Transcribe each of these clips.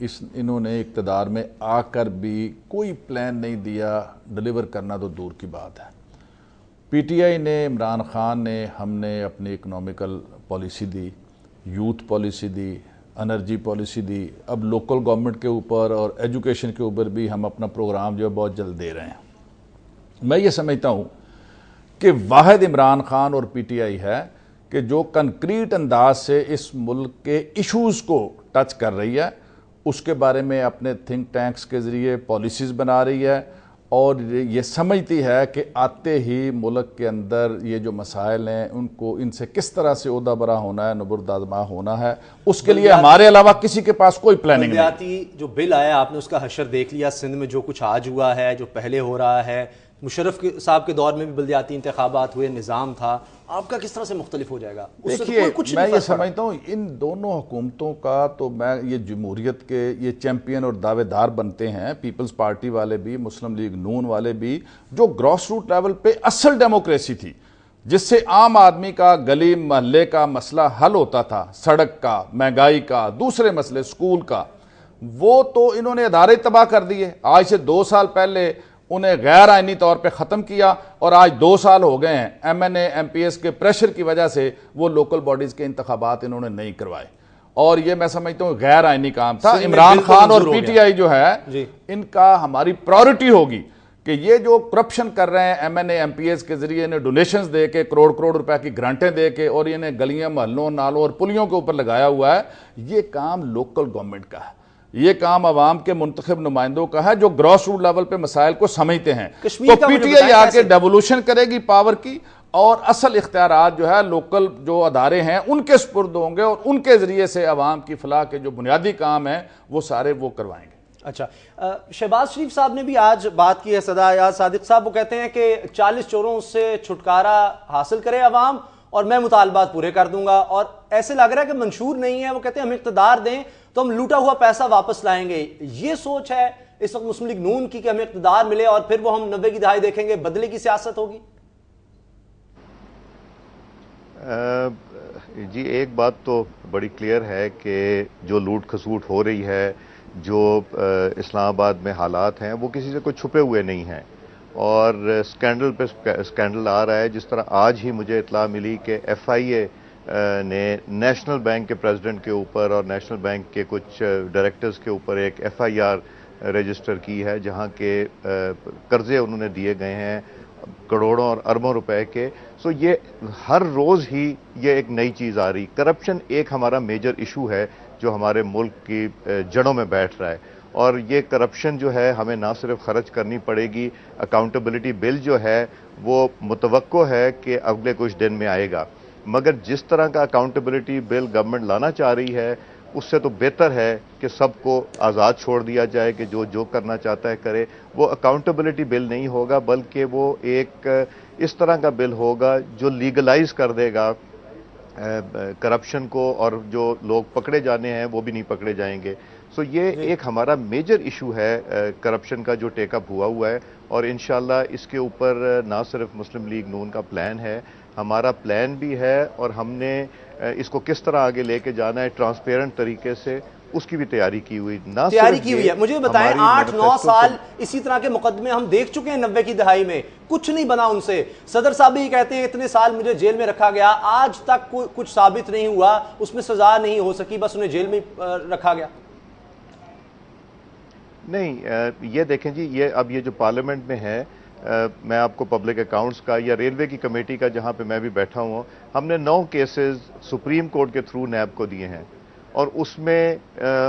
انہوں نے اقتدار میں آ کر بھی کوئی پلان نہیں دیا، ڈلیور کرنا تو دور کی بات ہے۔ پی ٹی آئی نے، عمران خان نے، ہم نے اپنی اکنامیکل پالیسی دی، یوتھ پالیسی دی، انرجی پالیسی دی، اب لوکل گورنمنٹ کے اوپر اور ایجوکیشن کے اوپر بھی ہم اپنا پروگرام جو ہے بہت جلد دے رہے ہیں۔ میں یہ سمجھتا ہوں کہ واحد عمران خان اور پی ٹی آئی ہے کہ جو کنکریٹ انداز سے اس ملک کے ایشوز کو ٹچ کر رہی ہے، اس کے بارے میں اپنے تھنک ٹینکس کے ذریعے پالیسیز بنا رہی ہے، اور یہ سمجھتی ہے کہ آتے ہی ملک کے اندر یہ جو مسائل ہیں ان سے کس طرح سے عہدہ برا ہونا ہے، نبردآزما ہونا ہے، اس کے لیے ہمارے علاوہ کسی کے پاس کوئی پلاننگ نہیں۔ بلدیاتی جو بل آیا، آپ نے اس کا حشر دیکھ لیا، سندھ میں جو کچھ آج ہوا ہے، جو پہلے ہو رہا ہے، مشرف صاحب کے دور میں بھی بلدیاتی انتخابات ہوئے، نظام تھا، آپ کا کس طرح سے مختلف ہو جائے گا؟ دیکھیے، میں یہ سمجھتا ہوں ان دونوں حکومتوں کا تو میں یہ جمہوریت کے یہ چیمپئن اور دعوے دار بنتے ہیں، پیپلز پارٹی والے بھی، مسلم لیگ نون والے بھی، جو گراس روٹ لیول پہ اصل ڈیموکریسی تھی، جس سے عام آدمی کا گلی محلے کا مسئلہ حل ہوتا تھا، سڑک کا، مہنگائی کا، دوسرے مسئلے، سکول کا، وہ تو انہوں نے ادارے تباہ کر دیے۔ آج سے 2 سال پہلے انہیں غیر آئینی طور پہ ختم کیا، اور آج 2 سال ہو گئے ہیں M N A M P S کے پریشر کی وجہ سے وہ لوکل باڈیز کے انتخابات انہوں نے نہیں کروائے، اور یہ میں سمجھتا ہوں غیر آئینی کام تھا۔ عمران خان اور پی ٹی آئی جو ہے ان کا ہماری پرائورٹی ہوگی کہ یہ جو کرپشن کر رہے ہیں M N A M P S کے ذریعے، انہیں ڈونیشنز دے کے، کروڑ روپے کی گرانٹیں دے کے، اور انہیں گلیاں محلوں نالوں اور پلیوں کے اوپر لگایا ہوا ہے، یہ کام لوکل گورنمنٹ کا ہے، یہ کام عوام کے منتخب نمائندوں کا ہے جو گراس روٹ لیول پہ مسائل کو سمجھتے ہیں۔ تو پی ٹی آئی آ کے ڈیولوشن کرے گی پاور کی، اور اصل اختیارات جو ہے لوکل جو ادارے ہیں ان کے سپرد ہوں گے، اور ان کے ذریعے سے عوام کی فلاح کے جو بنیادی کام ہیں وہ سارے وہ کروائیں گے۔ اچھا، شہباز شریف صاحب نے بھی آج بات کی ہے، صدا ایاز صادق صاحب، وہ کہتے ہیں کہ 40 چوروں سے چھٹکارا حاصل کرے عوام اور میں مطالبات پورے کر دوں گا، اور ایسے لگ رہا ہے کہ منشور نہیں ہے، وہ کہتے ہیں ہم اقتدار دیں تو ہم لوٹا ہوا پیسہ واپس لائیں گے۔ یہ سوچ ہے اس وقت مسلم لیگ نون کی کہ ہمیں اقتدار ملے اور پھر وہ ہم 90 کی دہائی دیکھیں گے، بدلے کی سیاست ہوگی؟ جی، ایک بات تو بڑی کلیئر ہے کہ جو لوٹ کھسوٹ ہو رہی ہے، جو اسلام آباد میں حالات ہیں، وہ کسی سے کوئی چھپے ہوئے نہیں ہیں، اور سکینڈل پہ سکینڈل آ رہا ہے۔ جس طرح آج ہی مجھے اطلاع ملی کہ ایف آئی اے نے نیشنل بینک کے پریزیڈنٹ کے اوپر اور نیشنل بینک کے کچھ ڈائریکٹرز کے اوپر ایک ایف آئی آر رجسٹر کی ہے، جہاں کے قرضے انہوں نے دیے گئے ہیں کروڑوں اور اربوں روپے کے۔ سو یہ ہر روز ہی یہ ایک نئی چیز آ رہی۔ کرپشن ایک ہمارا میجر ایشو ہے جو ہمارے ملک کی جڑوں میں بیٹھ رہا ہے، اور یہ کرپشن جو ہے ہمیں نہ صرف خرچ کرنی پڑے گی، اکاؤنٹیبلٹی بل جو ہے وہ متوقع ہے کہ اگلے کچھ دن میں آئے گا، مگر جس طرح کا اکاؤنٹیبلٹی بل گورنمنٹ لانا چاہ رہی ہے اس سے تو بہتر ہے کہ سب کو آزاد چھوڑ دیا جائے کہ جو کرنا چاہتا ہے کرے۔ وہ اکاؤنٹیبلٹی بل نہیں ہوگا، بلکہ وہ ایک اس طرح کا بل ہوگا جو لیگلائز کر دے گا کرپشن کو، اور جو لوگ پکڑے جانے ہیں وہ بھی نہیں پکڑے جائیں گے۔ سو یہ ایک ہمارا میجر ایشو ہے کرپشن کا جو ٹیک اپ ہوا ہے، اور انشاءاللہ اس کے اوپر نہ صرف مسلم لیگ نون کا پلان ہے، ہمارا پلان بھی ہے، اور ہم نے اس کو کس طرح آگے لے کے جانا ہے ٹرانسپیرنٹ طریقے سے، اس کی بھی تیاری کی ہوئی ہے۔ مجھے بتائیں 8-9 سال اسی طرح کے مقدمے ہم دیکھ چکے ہیں 90 کی دہائی میں، کچھ نہیں بنا ان سے۔ صدر صاحب بھی کہتے ہیں اتنے سال مجھے جیل میں رکھا گیا، آج تک کچھ ثابت نہیں ہوا، اس میں سزا نہیں ہو سکی، بس انہیں جیل میں رکھا گیا۔ نہیں، یہ دیکھیں جی، یہ جو پارلیمنٹ میں ہے، میں آپ کو پبلک اکاؤنٹس کا یا ریلوے کی کمیٹی کا جہاں پہ میں بھی بیٹھا ہوں، ہم نے 9 کیسز سپریم کورٹ کے تھرو نیب کو دیے ہیں، اور اس میں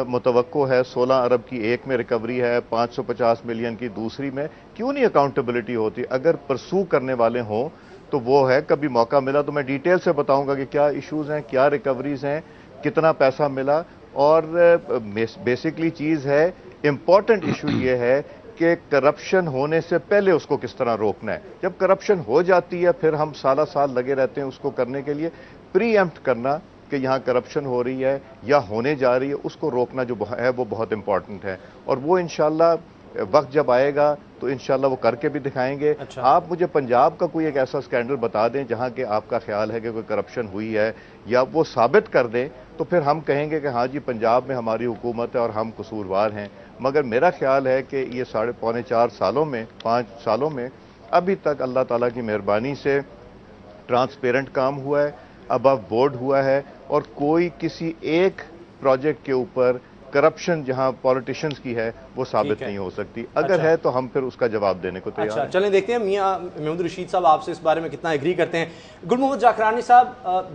متوقع ہے 16 ارب کی ایک میں ریکوری ہے، 550 ملین کی دوسری میں۔ کیوں نہیں اکاؤنٹیبلٹی ہوتی؟ اگر پرسو کرنے والے ہوں تو وہ ہے، کبھی موقع ملا تو میں ڈیٹیل سے بتاؤں گا کہ کیا ایشوز ہیں، کیا ریکوریز ہیں، کتنا پیسہ ملا، اور بیسکلی چیز ہے، امپورٹنٹ ایشو یہ ہے کہ کرپشن ہونے سے پہلے اس کو کس طرح روکنا ہے۔ جب کرپشن ہو جاتی ہے پھر ہم سالہ سال لگے رہتے ہیں اس کو کرنے کے لیے۔ پری ایمپٹ کرنا کہ یہاں کرپشن ہو رہی ہے یا ہونے جا رہی ہے، اس کو روکنا جو ہے وہ بہت امپورٹنٹ ہے، اور وہ انشاءاللہ وقت جب آئے گا تو انشاءاللہ وہ کر کے بھی دکھائیں گے. آپ مجھے پنجاب کا کوئی ایک ایسا اسکینڈل بتا دیں جہاں کہ آپ کا خیال ہے کہ کوئی کرپشن ہوئی ہے, یا وہ ثابت کر دیں, تو پھر ہم کہیں گے کہ ہاں جی پنجاب میں ہماری حکومت ہے اور ہم قصوروار ہیں. مگر میرا خیال ہے کہ یہ 3.25 سالوں میں 5 سالوں میں ابھی تک اللہ تعالیٰ کی مہربانی سے ٹرانسپیرنٹ کام ہوا ہے, ابو بورڈ ہوا ہے, اور کوئی کسی ایک پروجیکٹ کے اوپر کرپشن جہاں پولیٹیشنز کی ہے وہ ثابت نہیں ہو سکتی. اگر ہے تو ہم پھر اس کا جواب دینے کو تیار ہیں. چلیں دیکھتے ہیں میاں محمود رشید صاحب آپ سے اس بارے میں کتنا ایگری کرتے ہیں. گل محمد جاکرانی صاحب,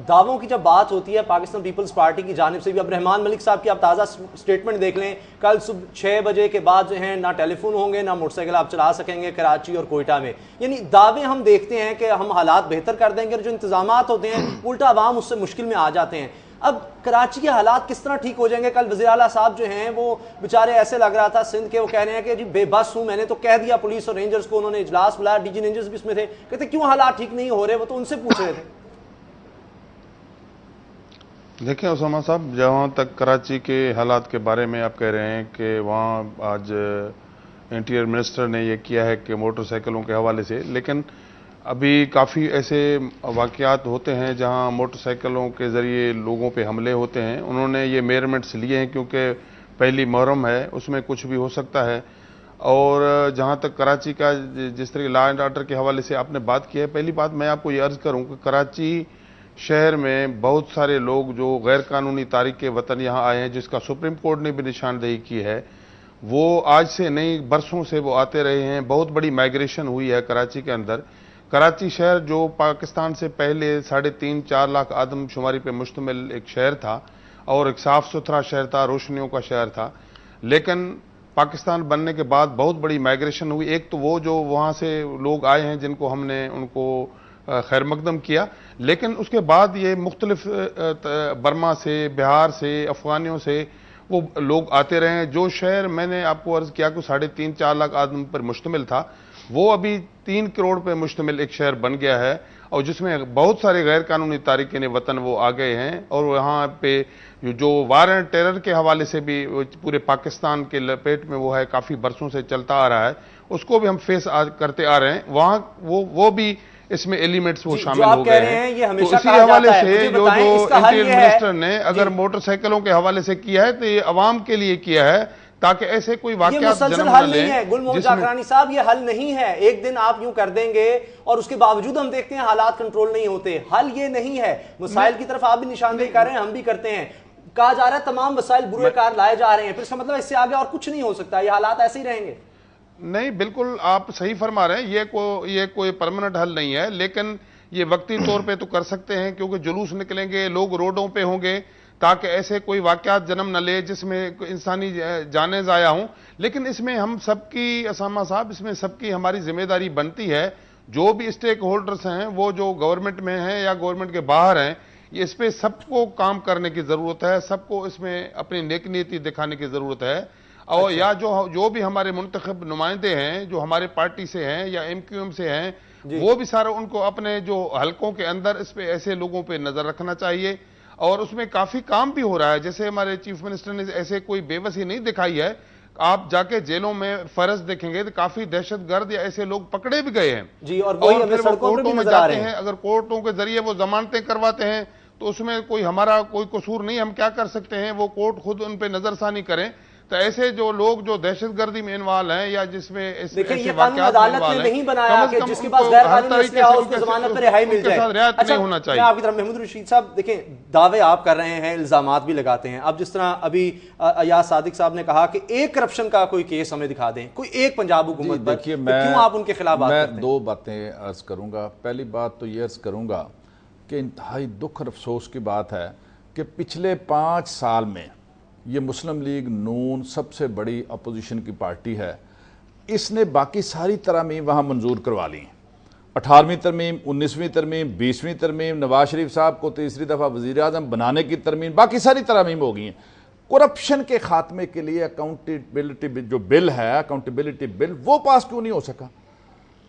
دعووں کی جب بات ہوتی ہے پاکستان پیپلز پارٹی کی جانب سے بھی, اب رحمان ملک صاحب کی آپ تازہ سٹیٹمنٹ دیکھ لیں, کل صبح 6 بجے کے بعد جو ہیں نہ ٹیلی فون ہوں گے نہ موٹر سائیکل آپ چلا سکیں گے کراچی اور کوئٹہ میں. یعنی دعوے ہم دیکھتے ہیں کہ ہم حالات بہتر کر دیں گے, اور جو انتظامات ہوتے ہیں الٹا عوام اس سے مشکل میں آ جاتے ہیں. اب کراچی کے حالات کس طرح ٹھیک ہو جائیں گے؟ کل وزیر اعلیٰ صاحب جو ہیں وہ بیچارے ایسے لگ رہا تھا سندھ کے, وہ کہہ رہے ہیں کہ جی بے بس ہوں, میں نے تو کہہ دیا پولیس اور رینجرز کو, انہوں نے اجلاس بلایا, ڈی جی رینجرز بھی اس میں تھے, کہتے کیوں حالات ٹھیک نہیں ہو رہے, وہ تو ان سے پوچھ رہے تھے. دیکھیں اسامہ صاحب, جہاں تک کراچی کے حالات کے بارے میں آپ کہہ رہے ہیں کہ وہاں آج انٹیریئر منسٹر نے یہ کیا ہے کہ موٹر سائیکلوں کے حوالے سے, لیکن ابھی کافی ایسے واقعات ہوتے ہیں جہاں موٹر سائیکلوں کے ذریعے لوگوں پہ حملے ہوتے ہیں. انہوں نے یہ میئرمنٹس لیے ہیں کیونکہ پہلی محرم ہے, اس میں کچھ بھی ہو سکتا ہے. اور جہاں تک کراچی کا جس طرح لا اینڈ آرڈر کے حوالے سے آپ نے بات کی ہے, پہلی بات میں آپ کو یہ عرض کروں کہ کراچی شہر میں بہت سارے لوگ جو غیر قانونی تارک وطن یہاں آئے ہیں, جس کا سپریم کورٹ نے بھی نشاندہی کی ہے, وہ آج سے نہیں برسوں سے وہ آتے رہے ہیں. بہت بڑی مائگریشن ہوئی ہے کراچی کے اندر. کراچی شہر جو پاکستان سے پہلے 3.5-4 لاکھ آدم شماری پہ مشتمل ایک شہر تھا, اور ایک صاف ستھرا شہر تھا, روشنیوں کا شہر تھا, لیکن پاکستان بننے کے بعد بہت بڑی مائگریشن ہوئی. ایک تو وہ جو وہاں سے لوگ آئے ہیں جن کو ہم نے ان کو خیر مقدم کیا, لیکن اس کے بعد یہ مختلف برما سے, بہار سے, افغانیوں سے وہ لوگ آتے رہے ہیں. جو شہر میں نے آپ کو عرض کیا کہ 3.5-4 لاکھ آدم پر مشتمل تھا, وہ ابھی 3 کروڑ پہ مشتمل ایک شہر بن گیا ہے, اور جس میں بہت سارے غیر قانونی تارکین وطن وہ آ گئے ہیں. اور وہاں پہ جو وار اینڈ ٹیرر کے حوالے سے بھی پورے پاکستان کے لپیٹ میں وہ ہے, کافی برسوں سے چلتا آ رہا ہے, اس کو بھی ہم فیس کرتے آ رہے ہیں. وہاں وہ بھی اس میں ایلیمنٹس وہ شامل ہو گئے ہیں. تو اسی حوالے سے جو انٹیریئر منسٹر نے اگر موٹر سائیکلوں کے حوالے سے کیا ہے تو یہ عوام کے لیے کیا ہے, تاکہ ایسے کوئی واقعات یہ مسلسل حل نہیں ہے. گل محمد جاکرانی صاحب, یہ حل نہیں ہے. ایک دن آپ یوں کر دیں گے اور اس کے باوجود ہم دیکھتے ہیں حالات کنٹرول نہیں ہوتے. حل یہ نہیں ہے. مسائل کی طرف آپ بھی نشاندہی کر رہے ہیں, ہم بھی کرتے ہیں. کہا جا رہا ہے تمام وسائل بروئے کار لائے جا رہے ہیں, پھر اس کا مطلب اس سے آگے اور کچھ نہیں ہو سکتا, یہ حالات ایسے ہی رہیں گے. نہیں, بالکل آپ صحیح فرما رہے ہیں. یہ کوئی پرماننٹ حل نہیں ہے, لیکن یہ وقتی طور پہ تو کر سکتے ہیں, کیونکہ جلوس نکلیں گے, لوگ روڈوں پہ ہوں گے, تاکہ ایسے کوئی واقعات جنم نہ لے جس میں انسانی جانیں ضائع ہوں. لیکن اس میں ہم سب کی, اسامہ صاحب, اس میں سب کی ہماری ذمہ داری بنتی ہے. جو بھی اسٹیک ہولڈرز ہیں, وہ جو گورنمنٹ میں ہیں یا گورنمنٹ کے باہر ہیں, اس پہ سب کو کام کرنے کی ضرورت ہے. سب کو اس میں اپنی نیک نیتی دکھانے کی ضرورت ہے. اور یا جو بھی ہمارے منتخب نمائندے ہیں جو ہمارے پارٹی سے ہیں یا ایم کیو ایم سے ہیں, وہ بھی سارا ان کو اپنے جو حلقوں کے اندر اس پہ ایسے لوگوں پہ نظر رکھنا چاہیے. اور اس میں کافی کام بھی ہو رہا ہے. جیسے ہمارے چیف منسٹر نے ایسے کوئی بے بسی نہیں دکھائی ہے. آپ جا کے جیلوں میں فرض دیکھیں گے تو کافی دہشت گرد یا ایسے لوگ پکڑے بھی گئے ہیں, جی, اور پھر وہ کورٹوں میں جاتے ہیں. اگر کورٹوں کے ذریعے وہ ضمانتیں کرواتے ہیں تو اس میں ہمارا کوئی قصور نہیں. ہم کیا کر سکتے ہیں, وہ کورٹ خود ان پہ نظر ثانی کریں. تو ایسے جو لوگ جو دہشت گردی میں انوالو ہیں یا جس میں دیکھیں, یہ قانون عدالت نے نہیں بنایا کہ جس کے پاس غیر قانونی اسلحہ ہو اس کو ضمانت پر رہائی مل جائے. اچھا, میں آپ کی طرف محمود رشید صاحب, دیکھیں دعوے آپ کر رہے ہیں, الزامات بھی لگاتے ہیں. اب جس طرح ابھی ایاز صادق صاحب نے کہا کہ ایک کرپشن کا کوئی کیس ہمیں دکھا دیں, کوئی ایک پنجاب حکومت پر, کیوں آپ ان کے خلاف بات کرتے ہیں؟ میں 2 باتیں عرض کروں گا. پہلی بات تو یہ عرض کروں گا کہ انتہائی دکھ اور افسوس کی بات ہے کہ پچھلے 5 سال میں یہ مسلم لیگ نون سب سے بڑی اپوزیشن کی پارٹی ہے, اس نے باقی ساری ترامیم وہاں منظور کروا لی. 18ویں ترمیم, 19ویں ترمیم, 20ویں ترمیم, نواز شریف صاحب کو تیسری دفعہ وزیر اعظم بنانے کی ترمیم, باقی ساری ترامیم ہو گئی ہیں. کرپشن کے خاتمے کے لیے اکاؤنٹیبلٹی جو بل ہے, اکاؤنٹیبلٹی بل, وہ پاس کیوں نہیں ہو سکا؟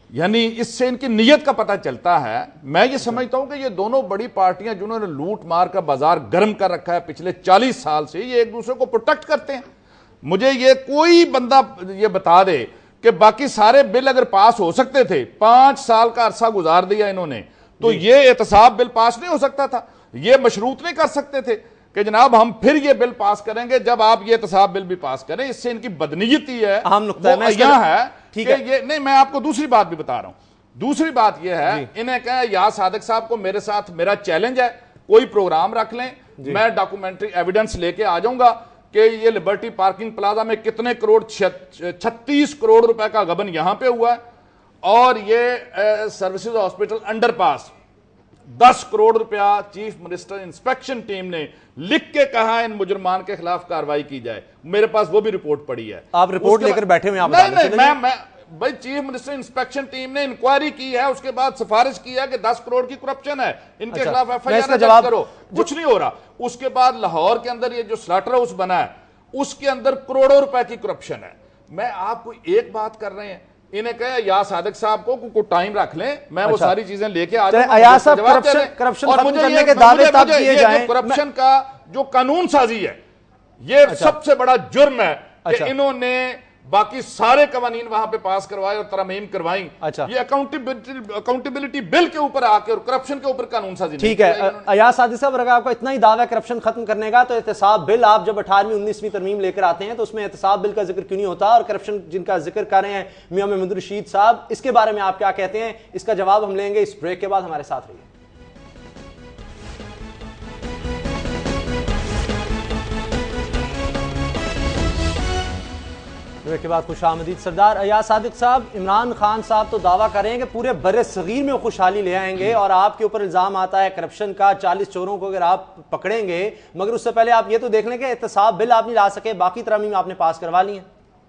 یعنی اس سے ان کی نیت کا پتہ چلتا ہے. میں یہ سمجھتا ہوں کہ یہ دونوں بڑی پارٹیاں جنہوں نے لوٹ مار کا بازار گرم کر رکھا ہے پچھلے 40 سال سے, یہ ایک دوسرے کو پروٹیکٹ کرتے ہیں. مجھے یہ کوئی بندہ یہ بتا دے کہ باقی سارے بل اگر پاس ہو سکتے تھے، 5 سال کا عرصہ گزار دیا انہوں نے، تو یہ احتساب بل پاس نہیں ہو سکتا تھا، یہ مشروط نہیں کر سکتے تھے کہ جناب ہم پھر یہ بل پاس کریں گے جب آپ یہ احتساب بل بھی پاس کریں. اس سے ان کی بدنیتی ہے، اہم نقطہ وہ یہاں ہے کہ یہ نہیں. میں آپ کو دوسری بات بھی بتا رہا ہوں. دوسری بات یہ ہے، انہیں کہا یا صادق صاحب کو میرے ساتھ میرا چیلنج ہے، کوئی پروگرام رکھ لیں، میں ڈاکومنٹری ایویڈنس لے کے آ جاؤں گا کہ یہ لبرٹی پارکنگ پلازا میں کتنے کروڑ، 36 کروڑ روپے کا غبن یہاں پہ ہوا ہے، اور یہ سروسز ہاسپٹل انڈر پاس 10 کروڑ روپیہ چیف منسٹر انسپیکشن ٹیم نے لکھ کے کہا ان مجرمان کے خلاف کارروائی کی جائے. میرے پاس وہ بھی رپورٹ پڑی ہے. آپ رپورٹ لے کر بیٹھے ہوئے؟ نہیں، میں بھائی چیف منسٹر انسپیکشن ٹیم نے انکوائری کی ہے، اس کے بعد سفارش کی ہے کہ 10 کروڑ کی کرپشن ہے، ان کے خلاف ایف آئی آر درج کرو. کچھ نہیں ہو رہا. اس کے بعد لاہور کے اندر یہ جو سلاٹر ہاؤس بنا ہے اس کے اندر کروڑوں روپے کی کرپشن ہے. میں آپ کو ایک بات کر رہے ہیں، انہیں کہا یا صادق صاحب کو ٹائم رکھ لیں، میں وہ ساری چیزیں لے کے آ جاؤں گا. ایاز صاحب کرپشن ختم کرنے کے دعوے تب کیے جائیں. کرپشن کا جو قانون سازی ہے یہ سب سے بڑا جرم ہے کہ انہوں نے باقی سارے قوانین وہاں پہ پاس کروائے اور ترمیم کروائیں. یہ اکاؤنٹیبلٹی بل کے اوپر آ کے اور کرپشن کے اوپر قانون سازی. ٹھیک ہے ایاز صادق صاحب، اگر آپ کو اتنا ہی دعویٰ کرپشن ختم کرنے کا تو احتساب بل آپ جب 18ویں 19ویں ترمیم لے کر آتے ہیں تو اس میں احتساب بل کا ذکر کیوں نہیں ہوتا؟ اور کرپشن جن کا ذکر کر رہے ہیں میاں محمود رشید صاحب، اس کے بارے میں آپ کیا کہتے ہیں؟ اس کا جواب ہم لیں گے اس بریک کے بعد. ہمارے ساتھ رہیے. کے بعد خوش آمدید. سردار ایاز صادق صاحب، عمران خان صاحب تو دعویٰ کر رہے ہیں کہ پورے بر صغیر میں خوشحالی لے آئیں گے، اور آپ کے اوپر الزام آتا ہے کرپشن کا. 40 چوروں کو اگر آپ پکڑیں گے، مگر اس سے پہلے آپ یہ تو دیکھ لیں کہ احتساب بل آپ نہیں لا سکے، باقی ترامیم آپ نے پاس کروا لی ہیں.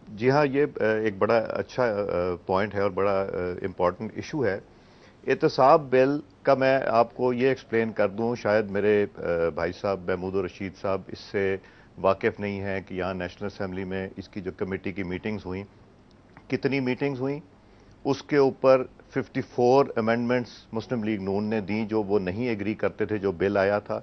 جی ہاں، یہ ایک بڑا اچھا پوائنٹ ہے اور بڑا امپورٹنٹ ایشو ہے. احتساب بل کا میں آپ کو یہ ایکسپلین کر دوں، شاید میرے بھائی صاحب محمود رشید صاحب اس سے واقف نہیں ہے کہ یہاں نیشنل اسمبلی میں اس کی جو کمیٹی کی میٹنگز ہوئیں، کتنی میٹنگز ہوئیں، اس کے اوپر 54 امینڈمنٹس مسلم لیگ نون نے دیں جو وہ نہیں ایگری کرتے تھے جو بل آیا تھا.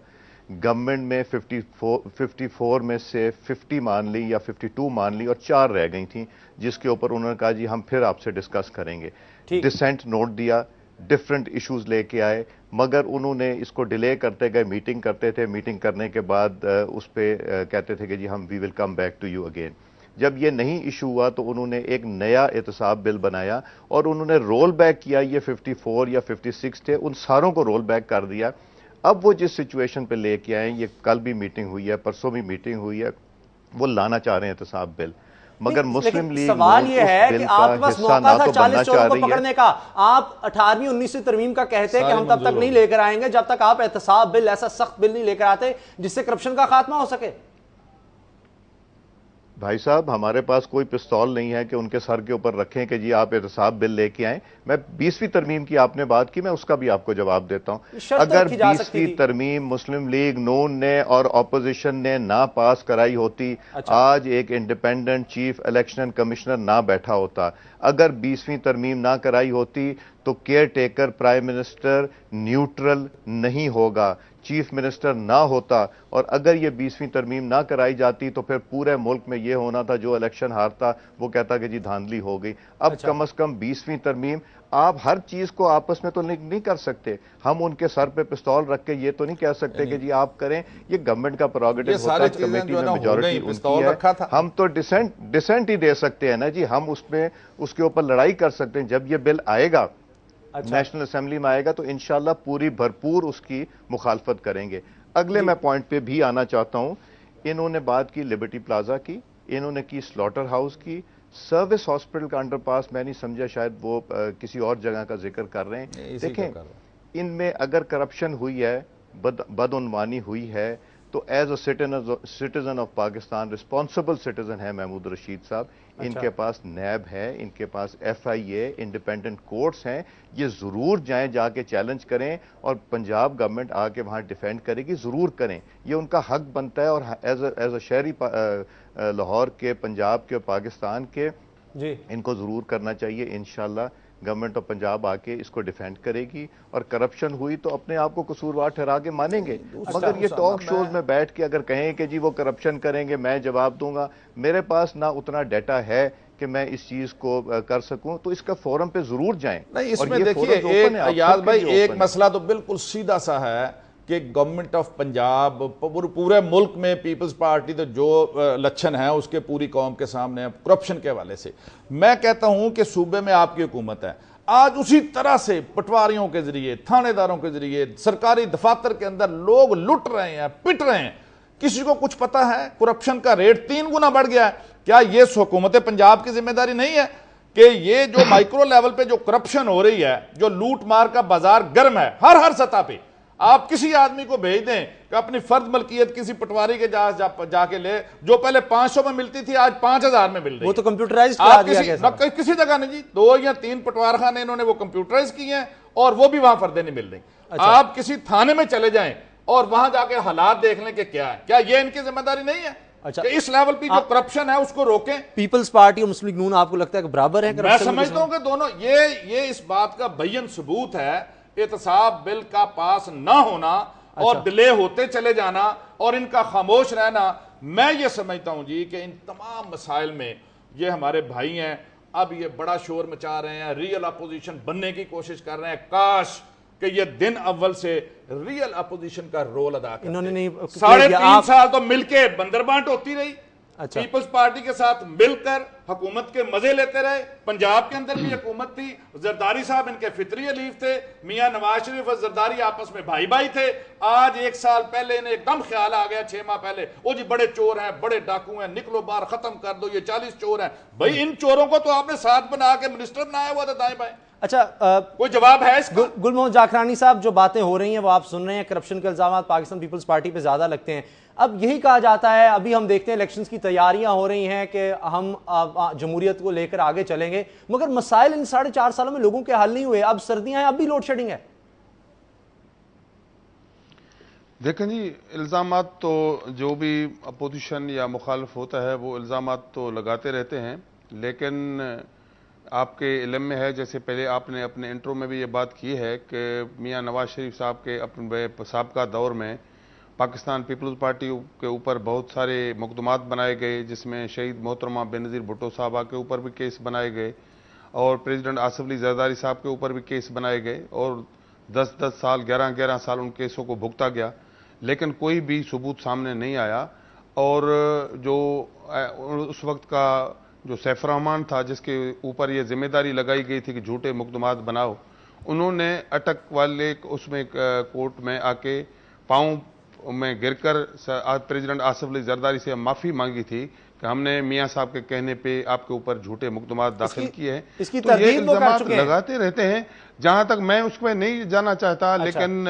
گورنمنٹ میں 54 میں سے 50 مان لی یا 52 مان لی اور 4 رہ گئی تھیں، جس کے اوپر انہوں نے کہا جی ہم پھر آپ سے ڈسکس کریں گے. ڈسینٹ نوٹ دیا، ڈفرنٹ ایشوز لے کے آئے، مگر انہوں نے اس کو ڈیلے کرتے گئے. میٹنگ کرتے تھے، میٹنگ کرنے کے بعد اس پہ کہتے تھے کہ جی ہم we will come back to you again. جب یہ نہیں ایشو ہوا تو انہوں نے ایک نیا احتساب بل بنایا اور انہوں نے رول بیک کیا. یہ 54 یا 56 تھے، ان ساروں کو رول بیک کر دیا. اب وہ جس سچویشن پہ لے کے آئیں، یہ کل بھی میٹنگ ہوئی ہے، پرسوں بھی میٹنگ ہوئی ہے، وہ لانا چاہ رہے ہیں احتساب بل. مگر مسلم لیگ سوال یہ ہے کہ آپ کے پاس موقع تھا 40 چوروں کو پکڑنے کا. آپ 18ویں 19ویں ترمیم کا کہتے ہیں کہ ہم تب تک نہیں لے کر آئیں گے جب تک آپ احتساب بل، ایسا سخت بل نہیں لے کر آتے جس سے کرپشن کا خاتمہ ہو سکے. بھائی صاحب، ہمارے پاس کوئی پستول نہیں ہے کہ ان کے سر کے اوپر رکھیں کہ جی آپ احتساب بل لے کے آئیں. میں 20ویں ترمیم کی آپ نے بات کی، میں اس کا بھی آپ کو جواب دیتا ہوں. اگر 20ویں ترمیم مسلم لیگ نون نے اور اپوزیشن نے نہ پاس کرائی ہوتی، آج ایک انڈیپینڈنٹ چیف الیکشن کمشنر نہ بیٹھا ہوتا. اگر 20ویں ترمیم نہ کرائی ہوتی تو care taker prime minister neutral نہیں ہوگا، چیف منسٹر نہ ہوتا. اور اگر یہ 20ویں ترمیم نہ کرائی جاتی تو پھر پورے ملک میں یہ ہونا تھا جو الیکشن ہارتا وہ کہتا کہ جی دھاندلی ہو گئی. اب کم از کم 20ویں ترمیم، آپ ہر چیز کو آپس میں تو نہیں کر سکتے. ہم ان کے سر پہ پستول رکھ کے یہ تو نہیں کہہ سکتے کہ جی آپ کریں. یہ گورنمنٹ کا پروگیٹو ہوتا ہے، کمیٹی میں میجورٹی ان کی ہے. ہم تو ڈسینٹ ہی دے سکتے ہیں نا جی، ہم اس کے اوپر لڑائی کر سکتے ہیں. جب یہ بل آئے گا نیشنل اسمبلی میں آئے گا تو انشاءاللہ پوری بھرپور اس کی مخالفت کریں گے. اگلے میں پوائنٹ پہ بھی آنا چاہتا ہوں. انہوں نے بات کی لبرٹی پلازا کی، انہوں نے کی سلاٹر ہاؤس کی، سروس ہاسپٹل کا انڈر پاس میں نہیں سمجھا، شاید وہ کسی اور جگہ کا ذکر کر رہے ہیں. دیکھیں، ان میں اگر کرپشن ہوئی ہے، بدعنوانی ہوئی ہے، تو as a citizen of Pakistan responsible citizen ہے محمود رشید صاحب. ان کے پاس نیب ہے، ان کے پاس ایف آئی اے انڈیپینڈنٹ کورٹس ہیں. یہ ضرور جائیں، جا کے چیلنج کریں، اور پنجاب گورنمنٹ آ کے وہاں ڈیفینڈ کرے گی، ضرور کریں. یہ ان کا حق بنتا ہے. اور ایز اے شہری لاہور کے، پنجاب کے اور پاکستان کے، ان کو ضرور کرنا چاہیے. انشاءاللہ گورنمنٹ آف پنجاب آ کے اس کو ڈیفینڈ کرے گی. اور کرپشن ہوئی تو اپنے آپ کو قصوروار ٹھہرا کے مانیں گے. مگر یہ ٹاک شوز میں بیٹھ کے اگر کہیں کہ جی وہ کرپشن کریں گے میں جواب دوں گا، میرے پاس نہ اتنا ڈیٹا ہے کہ میں اس چیز کو کر سکوں تو اس کا فورم پہ ضرور جائیں. نہیں اس میں دیکھیے ایاز بھائی ایک مسئلہ تو بالکل سیدھا سا ہے کہ گورنمنٹ آف پنجاب پورے ملک میں پیپلز پارٹی تو جو لچھن ہے اس کے پوری قوم کے سامنے کرپشن کے حوالے سے میں کہتا ہوں کہ صوبے میں آپ کی حکومت ہے. آج اسی طرح سے پٹواریوں کے ذریعے تھانے داروں کے ذریعے سرکاری دفاتر کے اندر لوگ لٹ رہے ہیں پٹ رہے ہیں. کسی کو کچھ پتا ہے کرپشن کا ریٹ 3 گنا بڑھ گیا ہے. کیا یہ حکومت پنجاب کی ذمہ داری نہیں ہے کہ یہ جو مائکرو لیول پہ جو کرپشن ہو رہی ہے جو لوٹ مار کا بازار گرم ہے ہر سطح پہ آپ کسی آدمی کو بھیج دیں کہ اپنی فرد ملکیت کسی پٹواری کے جا کے لے جو پہلے 500 میں ملتی تھی آج 5000 میں مل رہی ہے. وہ تو کمپیوٹرائز کرا دیا گیا ہے کسی جگہ نہیں جی 2 یا 3 پٹوار خانے انہوں نے وہ کمپیوٹرائز کی ہیں اور وہ بھی وہاں فردیں نہیں مل رہی. آپ کسی تھانے میں چلے جائیں اور وہاں جا کے حالات دیکھ لیں کہ کیا ہے. کیا یہ ان کی ذمہ داری نہیں ہے کہ اس لیول پہ جو کرپشن ہے اس کو روکیں؟ پیپلز پارٹی اور مسلم لیگ نون آپ کو لگتا ہے کہ برابر ہے؟ میں سمجھتا ہوں کہ دونوں یہ اس بات کا بین ثبوت ہے احتساب بل کا پاس نہ ہونا اور ڈیلے ہوتے چلے جانا اور ان کا خاموش رہنا. میں یہ سمجھتا ہوں جی کہ ان تمام مسائل میں یہ ہمارے بھائی ہیں اب یہ بڑا شور مچا رہے ہیں ریئل اپوزیشن بننے کی کوشش کر رہے ہیں. کاش کہ یہ دن اول سے ریئل اپوزیشن کا رول ادا کرتے. انہوں نے نہیں 3.5 سال تو مل کے بندر بانٹ ہوتی رہی. پیپلز پارٹی کے ساتھ مل کر حکومت کے مزے لیتے رہے. پنجاب کے اندر بھی حکومت تھی. زرداری صاحب ان کے فطری حلیف تھے. میاں نواز شریف اور زرداری آپس میں بھائی تھے. آج 1 سال پہلے انہیں ایک دم خیال آ گیا 6 ماہ پہلے وہ جی بڑے چور ہیں بڑے ڈاکو ہیں نکلو باہر ختم کر دو یہ 40 چور ہیں. بھائی ان چوروں کو تو آپ نے ساتھ بنا کے منسٹر بنایا ہوا تھا دائیں بائیں. اچھا کوئی جواب ہے اس کا؟ گل محمد جاکرانی صاحب جو باتیں ہو رہی ہیں وہ آپ سن رہے ہیں کرپشن کے الزامات پاکستان پیپلز پارٹی پہ زیادہ لگتے ہیں. اب یہی کہا جاتا ہے ابھی ہم دیکھتے ہیں الیکشنز کی تیاریاں ہو رہی ہیں کہ ہم جمہوریت کو لے کر آگے چلیں گے مگر مسائل ان 4.5 سالوں میں لوگوں کے حل نہیں ہوئے. اب سردیاں ہیں اب بھی لوڈ شیڈنگ ہے. دیکھیں جی الزامات تو جو بھی اپوزیشن یا مخالف ہوتا ہے وہ الزامات تو لگاتے رہتے ہیں لیکن آپ کے علم میں ہے جیسے پہلے آپ نے اپنے انٹرو میں بھی یہ بات کی ہے کہ میاں نواز شریف صاحب کے اپنے سابقہ دور میں پاکستان پیپلز پارٹی کے اوپر بہت سارے مقدمات بنائے گئے جس میں شہید محترمہ بینظیر بھٹو صاحبہ کے اوپر بھی کیس بنائے گئے اور پریزیڈنٹ آصف علی زرداری صاحب کے اوپر بھی کیس بنائے گئے اور 10 سال 11 سال ان کیسوں کو بھگتا گیا لیکن کوئی بھی ثبوت سامنے نہیں آیا. اور جو اس وقت کا جو سیف الرحمان تھا جس کے اوپر یہ ذمہ داری لگائی گئی تھی کہ جھوٹے مقدمات بناؤ انہوں نے اٹک والے اس میں کورٹ میں آ کے پاؤں میں گر کر پریزیڈنٹ آصف علی زرداری سے معافی مانگی تھی کہ ہم نے میاں صاحب کے کہنے پہ آپ کے اوپر جھوٹے مقدمات داخل کیے ہیں. تو یہ الزامات لگاتے رہتے ہیں. جہاں تک میں اس پہ نہیں جانا چاہتا لیکن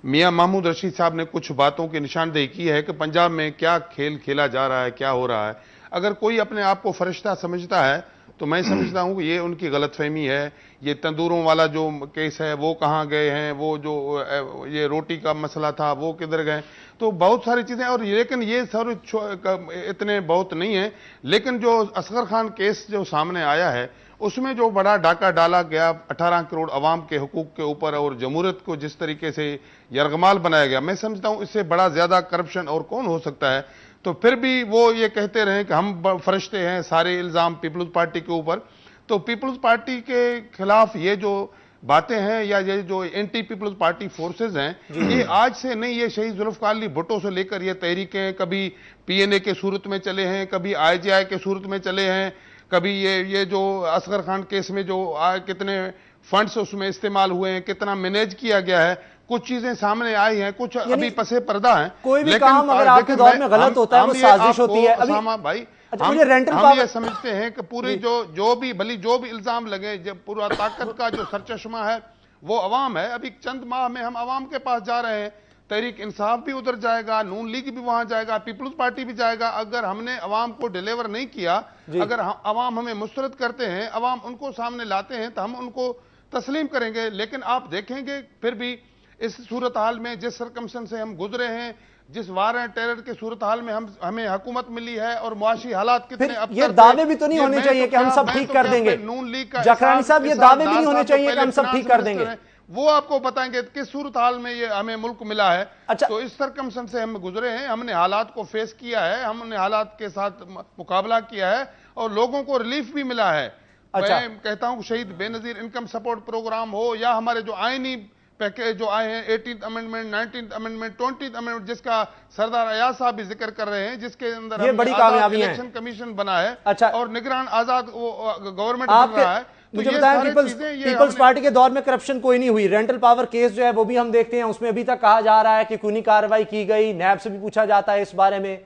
میاں محمود رشید صاحب نے کچھ باتوں کی نشاندہی کی ہے کہ پنجاب میں کیا کھیل کھیلا جا رہا ہے کیا ہو رہا ہے. اگر کوئی اپنے آپ کو فرشتہ سمجھتا ہے تو میں سمجھتا ہوں کہ یہ ان کی غلط فہمی ہے. یہ تندوروں والا جو کیس ہے وہ کہاں گئے ہیں وہ جو یہ روٹی کا مسئلہ تھا وہ کدھر گئے. تو بہت ساری چیزیں اور لیکن یہ سر اتنے بہت نہیں ہیں. لیکن جو اصغر خان کیس جو سامنے آیا ہے اس میں جو بڑا ڈاکہ ڈالا گیا 18 کروڑ عوام کے حقوق کے اوپر اور جمہوریت کو جس طریقے سے یرغمال بنایا گیا میں سمجھتا ہوں اس سے بڑا زیادہ کرپشن اور کون ہو سکتا ہے. تو پھر بھی وہ یہ کہتے رہے کہ ہم فرشتے ہیں سارے الزام پیپلز پارٹی کے اوپر. تو پیپلز پارٹی کے خلاف یہ جو باتیں ہیں یا یہ جو اینٹی پیپلز پارٹی فورسز ہیں یہ آج سے نہیں. یہ شہید ذوالفقار علی بھٹو سے لے کر یہ تحریکیں کبھی پی این اے کے صورت میں چلے ہیں کبھی آئی جے آئی کے صورت میں چلے ہیں کبھی یہ جو اصغر خان کیس میں جو کتنے فنڈز اس میں استعمال ہوئے ہیں کتنا مینیج کیا گیا ہے کچھ چیزیں سامنے آئی ہیں کچھ ابھی پسے پردہ ہیں. کوئی بھی کام اگر آپ کے دور میں غلط ہوتا ہے وہ سازش ہوتی ہے. اسامہ بھائی ہم یہ سمجھتے ہیں کہ پوری جو بھی بھلی جو بھی الزام لگے جب پورا طاقت کا جو سرچشمہ ہے وہ عوام ہے. ابھی چند ماہ میں ہم عوام کے پاس جا رہے ہیں. تحریک انصاف بھی ادھر جائے گا نون لیگ بھی وہاں جائے گا پیپلز پارٹی بھی جائے گا. اگر ہم نے عوام کو ڈیلیور نہیں کیا اگر عوام ہمیں مسترد کرتے ہیں عوام ان کو سامنے لاتے ہیں تو ہم ان کو تسلیم کریں گے. لیکن آپ دیکھیں گے پھر بھی اس صورتحال میں جس سرکمسٹنس سے ہم گزرے ہیں جس وار اینڈ ٹیرر کے صورتحال میں ہمیں حکومت ملی ہے اور معاشی حالات کتنے ابتر یہ دعوے بھی تو نہیں ہونے چاہیے کہ ہم سب ٹھیک کر دیں گے. جاکرانی صاحب یہ دعوے بھی نہیں ہونے چاہیے کہ ہم سب ٹھیک کر دیں گے. وہ آپ کو بتائیں گے کس صورتحال میں یہ ہمیں ملک ملا ہے. تو اس سرکمسٹنس سے ہم گزرے ہیں ہم نے حالات کو فیس کیا ہے ہم نے حالات کے ساتھ مقابلہ کیا ہے اور لوگوں کو ریلیف بھی ملا ہے. اچھا. میں کہتا ہوں کہ شہید بے نظیر انکم سپورٹ پروگرام ہو یا ہمارے جو آئینی پیکیج جو آئے ہیں 18th amendment 19th amendment 20th amendment جس کا سردار ایاز صاحب بھی ذکر کر رہے ہیں, جس کے اندر یہ بڑی کامیابی ہے. الیکشن کمیشن بنا ہے اچھا. اور نگران آزاد گورنمنٹ بن رہا ہے. مجھے بتائیں پیپلز پارٹی کے دور میں کرپشن کوئی نہیں ہوئی, رینٹل پاور کیس جو ہے وہ بھی ہم دیکھتے ہیں, اس میں ابھی تک کہا جا رہا ہے کہ کوئی نہیں کارروائی کی گئی, نیب سے بھی پوچھا جاتا ہے اس بارے میں.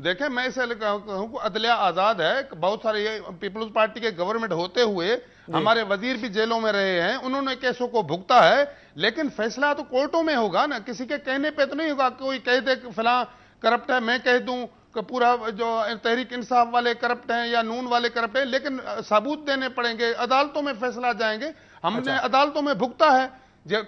دیکھیں میں اسے کہوں کہ عدلیہ آزاد ہے, بہت سارے پیپلز پارٹی کے گورنمنٹ ہوتے ہوئے ہمارے وزیر بھی جیلوں میں رہے ہیں, انہوں نے کیسوں کو بھگتا ہے, لیکن فیصلہ تو کورٹوں میں ہوگا نا, کسی کے کہنے پہ تو نہیں ہوگا. کوئی کہہ دے کہ فلاں کرپٹ ہے, میں کہہ دوں کہ پورا جو تحریک انصاف والے کرپٹ ہیں یا نون والے کرپٹ ہیں, لیکن ثبوت دینے پڑیں گے, عدالتوں میں فیصلہ جائیں گے. ہم نے عدالتوں میں بھگتا ہے.